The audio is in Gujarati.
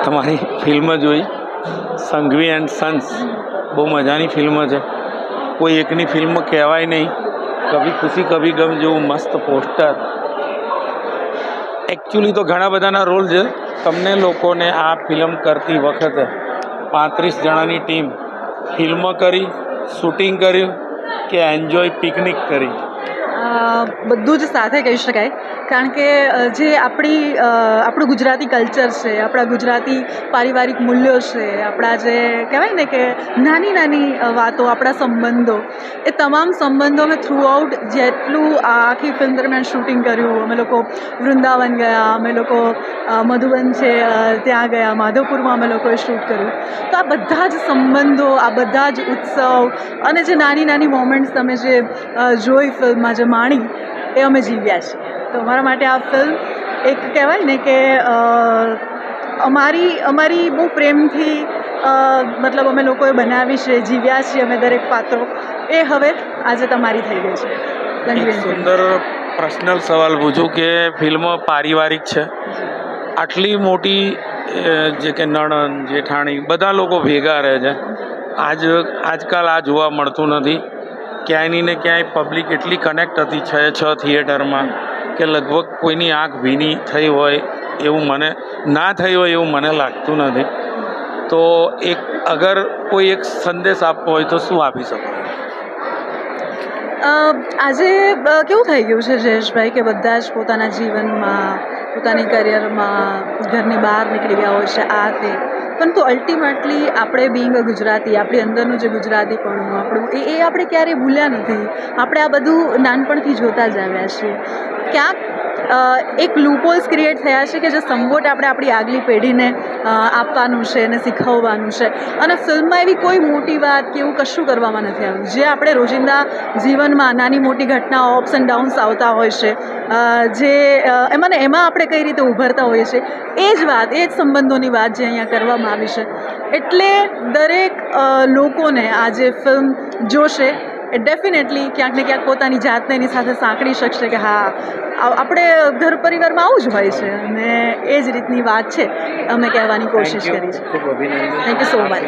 તમારી ફિલ્મ જોઈ સંઘવી એન્ડ સન્સ. બહુ મજાની ફિલ્મ છે. કોઈ એકની ફિલ્મ કહેવાય નહીં. કભી ખુશી કભી ગમ જેવું મસ્ત પોસ્ટર. એકચ્યુઅલી તો ઘણા બધાના રોલ છે. તમને લોકોને આ ફિલ્મ કરતી વખતે 35 જણાની ટીમ ફિલ્મ કરી, શૂટિંગ કર્યું કે એન્જોય પિકનિક કરી? બધું જ સાથે કહી શકાય, કારણ કે જે આપણું ગુજરાતી કલ્ચર છે, આપણા ગુજરાતી પારિવારિક મૂલ્યો છે, આપણા જે કહેવાય ને કે નાની નાની વાતો, આપણા સંબંધો, એ તમામ સંબંધો અમે થ્રુઆઉટ જેટલું આખી ફિલ્મ દરમિયાન શૂટિંગ કર્યું. અમે લોકો વૃંદાવન ગયા, અમે લોકો મધુબન છે ત્યાં ગયા, માધવપુરમાં અમે લોકોએ શૂટ કર્યું. તો આ બધા જ સંબંધો, આ બધા જ ઉત્સવ અને જે નાની નાની મોમેન્ટ્સ તમે જે જોઈ ફિલ્મમાં, જે માણી, એ અમે જીવ્યા છીએ. તો અમારા માટે આ ફિલ્મ એક કહેવાય ને કે અમારી બહુ પ્રેમથી મતલબ અમે લોકોએ બનાવી છે, જીવ્યા છીએ અમે દરેક પાત્રો. એ હવે આજે તમારી થઈ ગઈ છે. એક સુંદર પર્સનલ સવાલ પૂછું કે ફિલ્મ પારિવારિક છે, આટલી મોટી જે કે નણંદ, જેઠાણી, બધા લોકો ભેગા રહે છે. આજકાલ આ જોવા મળતું નથી. ક્યાંયની ને ક્યાંય પબ્લિક એટલી કનેક્ટ હતી 6 થિયેટરમાં કે લગભગ કોઈની આંખ ભીની થઈ હોય એવું મને ના થઈ હોય એવું મને લાગતું નથી. તો અગર કોઈ એક સંદેશ આપવો હોય તો શું આપી શકો? આજે કેવું થઈ ગયું છે જયેશભાઈ કે બધા જ પોતાના જીવનમાં, પોતાની કરિયરમાં ઘરની બહાર નીકળી ગયા હોય છે, આ તે. પરંતુ અલ્ટિમેટલી આપણે બિંગ અ ગુજરાતી, આપણી અંદરનું જે ગુજરાતીપણું આપણું, એ આપણે ક્યારેય ભૂલ્યા નથી. આપણે આ બધું નાનપણથી જોતા જ આવ્યા છીએ. ક્યાંક એક લૂપહોલ્સ ક્રિએટ થયા છે કે જે સંબોટ આપણે આપણી આગલી પેઢીને આપવાનું છે અને શીખવવાનું છે. અને ફિલ્મમાં એવી કોઈ મોટી વાત કે એવું કશું કરવામાં નથી આવ્યું. જે આપણે રોજિંદા જીવનમાં નાની મોટી ઘટનાઓ, અપ્સ એન્ડ ડાઉન્સ આવતા હોય છે, જે એમાં આપણે કઈ રીતે ઉભરતા હોઈએ છીએ, એ જ વાત, એ જ સંબંધોની વાત જે અહીંયા કરવામાં આવી છે. એટલે દરેક લોકોને આ જે ફિલ્મ જોશે એ ડેફિનેટલી ક્યાંક ને ક્યાંક પોતાની જાતને એની સાથે સાંકળી શકશે કે હા, આપણે ઘર પરિવારમાં આવું જ હોય છે. અને એ જ રીતની વાત છે અમે કહેવાની કોશિશ કરી છે. ખૂબ અભિનંદન. Thank you so much.